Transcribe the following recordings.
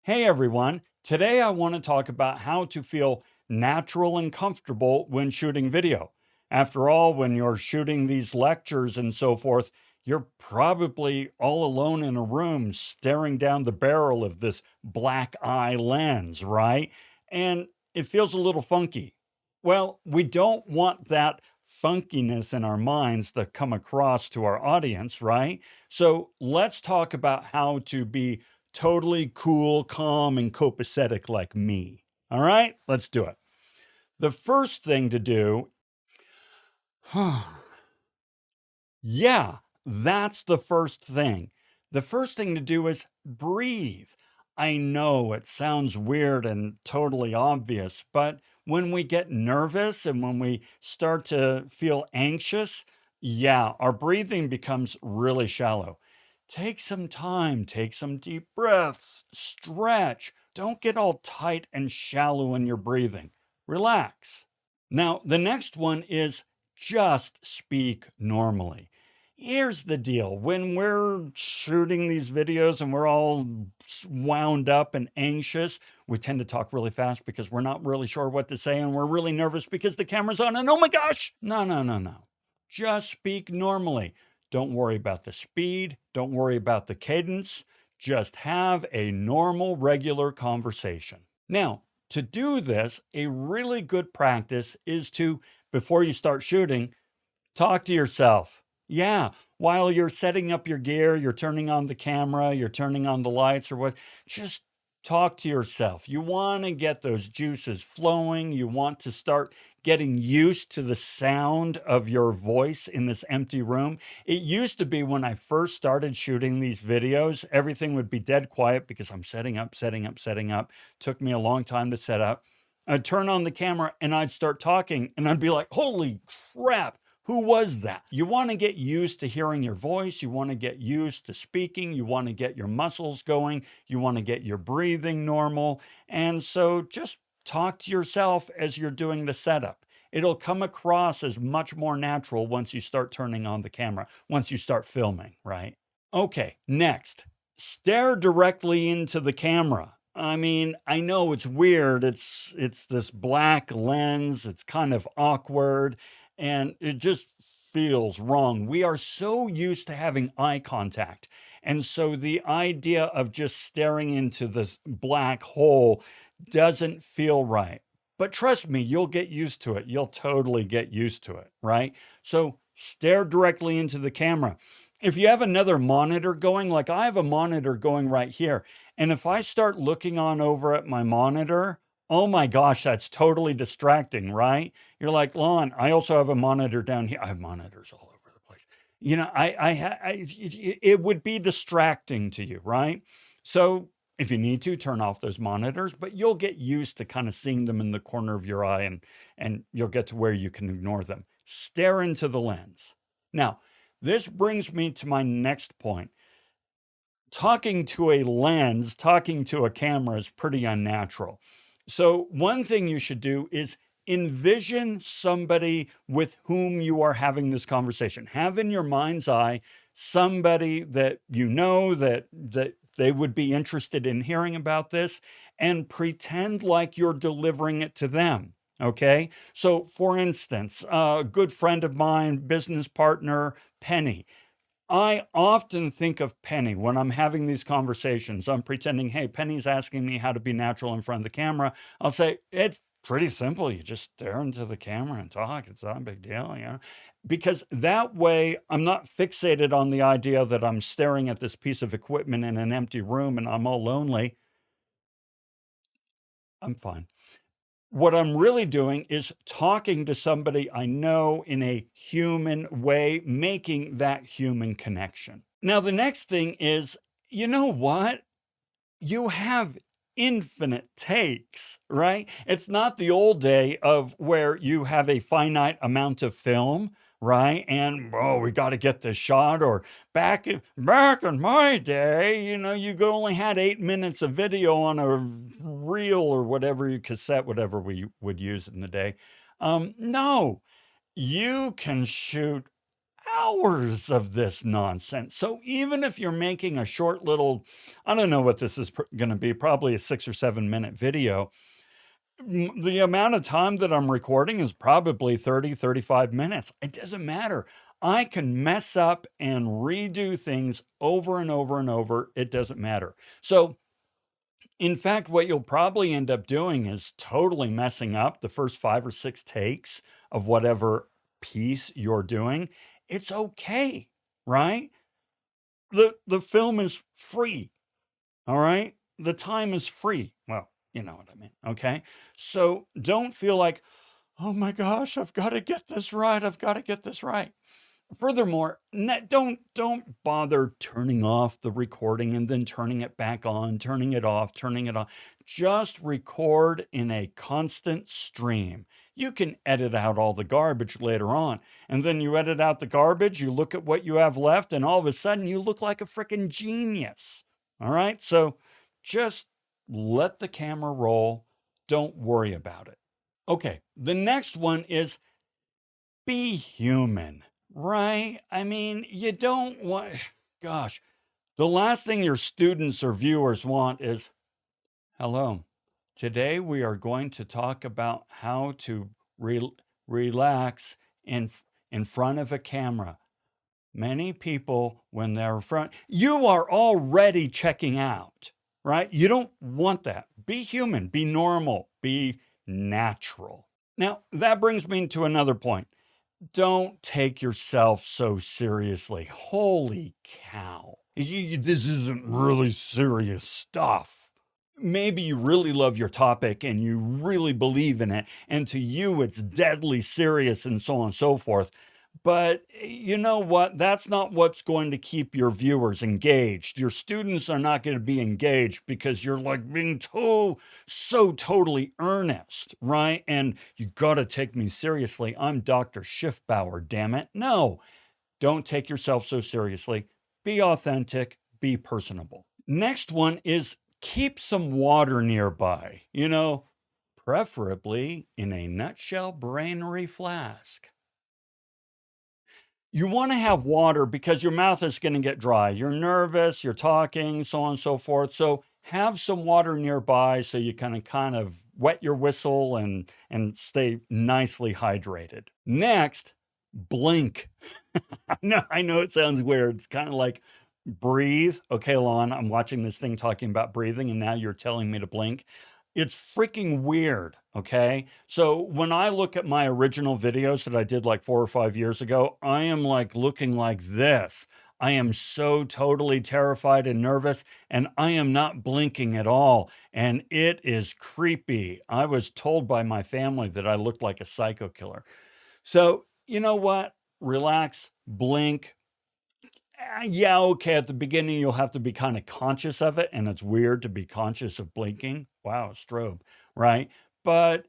Hey everyone, today I want to talk about how to feel natural and comfortable when shooting video. After all, when you're shooting these lectures and so forth, you're probably all alone in a room staring down the barrel of this black eye lens, right? And it feels a little funky. Well, we don't want that funkiness in our minds to come across to our audience, right? So let's talk about how to be totally cool, calm, and copacetic like me. All right, let's do it. The first thing to do, yeah, that's the first thing. The first thing to do is breathe. I know it sounds weird and totally obvious, but when we get nervous and when we start to feel anxious, yeah, our breathing becomes really shallow. Take some time, take some deep breaths, stretch. Don't get all tight and shallow in your breathing. Relax. Now, the next one is just speak normally. Here's the deal. When we're shooting these videos and we're all wound up and anxious, we tend to talk really fast because we're not really sure what to say and we're really nervous because the camera's on and oh my gosh. No, no, no, no. Just speak normally. Don't worry about the speed. Don't worry about the cadence. Just have a normal, regular conversation. Now, to do this, a really good practice is to, before you start shooting, talk to yourself. Yeah, while you're setting up your gear, you're turning on the camera, you're turning on the lights or what, just talk to yourself. You want to get those juices flowing. You want to start getting used to the sound of your voice in this empty room. It used to be when I first started shooting these videos, everything would be dead quiet because I'm setting up, setting up, setting up. Took me a long time to set up. I'd turn on the camera and I'd start talking and I'd be like, holy crap. Who was that? You want to get used to hearing your voice. You want to get used to speaking. You want to get your muscles going. You want to get your breathing normal. And so just talk to yourself as you're doing the setup. It'll come across as much more natural once you start turning on the camera, once you start filming, right? Okay, next, stare directly into the camera. I mean, I know it's weird. It's this black lens. It's kind of awkward and it just feels wrong. We are so used to having eye contact. And so the idea of just staring into this black hole doesn't feel right. But trust me, you'll get used to it. You'll totally get used to it, right? So stare directly into the camera. If you have another monitor going, like I have a monitor going right here, and if I start looking on over at my monitor, oh my gosh, that's totally distracting, right? You're like, Lon, I also have a monitor down here. I have monitors all over the place. You know, it would be distracting to you, right? So if you need to, turn off those monitors, but you'll get used to kind of seeing them in the corner of your eye and you'll get to where you can ignore them. Stare into the lens. Now, this brings me to my next point. Talking to a lens, talking to a camera is pretty unnatural. So, one thing you should do is envision somebody with whom you are having this conversation. Have in your mind's eye somebody that you know that they would be interested in hearing about this and pretend like you're delivering it to them. Okay. So, for instance, a good friend of mine, business partner, Penny. I often think of Penny when I'm having these conversations. I'm pretending, hey, Penny's asking me how to be natural in front of the camera. I'll say, it's pretty simple. You just stare into the camera and talk. It's not a big deal, you know? Because that way I'm not fixated on the idea that I'm staring at this piece of equipment in an empty room and I'm all lonely. I'm fine. What I'm really doing is talking to somebody I know in a human way, making that human connection. Now, the next thing is, you know what? You have infinite takes, right? It's not the old day of where you have a finite amount of film, right? And oh, we got to get this shot. Or back in my day, you know, you only had 8 minutes of video on a reel or whatever you cassette, whatever we would use in the day. No, you can shoot hours of this nonsense. So even if you're making a short little, I don't know what this is going to be, probably a 6 or 7 minute video. The amount of time that I'm recording is probably 30, 35 minutes. It doesn't matter. I can mess up and redo things over and over and over. It doesn't matter. So in fact, what you'll probably end up doing is totally messing up the first 5 or 6 takes of whatever piece you're doing. It's okay, right? The film is free, all right? The time is free. Well, you know what I mean, okay? So don't feel like, "Oh my gosh, I've gotta get this right. I've gotta get this right." Furthermore, don't bother turning off the recording and then turning it back on, turning it off, turning it on. Just record in a constant stream. You can edit out all the garbage later on. And then you edit out the garbage, you look at what you have left, and all of a sudden you look like a freaking genius. All right? So just let the camera roll. Don't worry about it. Okay, the next one is be human, right? I mean, you don't want, gosh, the last thing your students or viewers want is, hello, today we are going to talk about how to relax in front of a camera. Many people, when they're in front, you are already checking out, right? You don't want that. Be human, be normal, be natural. Now, that brings me to another point. Don't take yourself so seriously. Holy cow. This isn't really serious stuff. Maybe you really love your topic and you really believe in it, and to you it's deadly serious and so on and so forth. But you know what? That's not what's going to keep your viewers engaged. Your students are not going to be engaged because you're like being so totally earnest, right? And you got to take me seriously. I'm Dr. Schiffbauer, damn it. No, don't take yourself so seriously. Be authentic, be personable. Next one is keep some water nearby, preferably in a nutshell brainery flask. You want to have water because your mouth is going to get dry. You're nervous, you're talking, so on and so forth. So have some water nearby so you can kind of wet your whistle and stay nicely hydrated. Next, blink. I know it sounds weird. It's kind of like breathe. Okay, Lon, I'm watching this thing talking about breathing, and now you're telling me to blink. It's freaking weird, okay? So when I look at my original videos that I did like 4 or 5 years ago, I am like looking like this. I am so totally terrified and nervous, and I am not blinking at all. And it is creepy. I was told by my family that I looked like a psycho killer. So, you know what? Relax, blink, yeah, okay, at the beginning, you'll have to be kinda conscious of it, and it's weird to be conscious of blinking. Wow, strobe, right? But,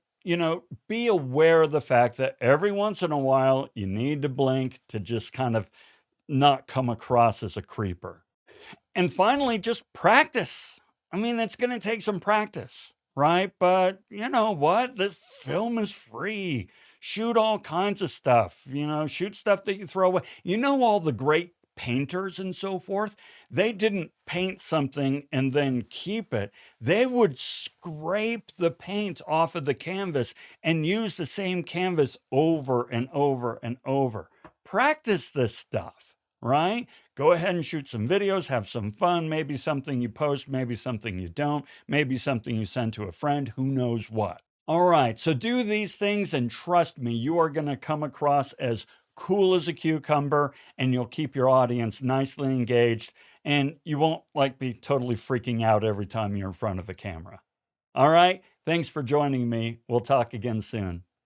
be aware of the fact that every once in a while, you need to blink to just kind of not come across as a creeper. And finally, just practice. I mean, it's gonna take some practice, right? But you know what? The film is free. Shoot all kinds of stuff, shoot stuff that you throw away. All the great painters and so forth, they didn't paint something and then keep it. They would scrape the paint off of the canvas and use the same canvas over and over and over. Practice this stuff, right? Go ahead and shoot some videos, have some fun, maybe something you post, maybe something you don't, maybe something you send to a friend, who knows what. All right, so do these things and trust me, you are going to come across as cool as a cucumber and you'll keep your audience nicely engaged and you won't like be totally freaking out every time you're in front of a camera. All right, thanks for joining me. We'll talk again soon.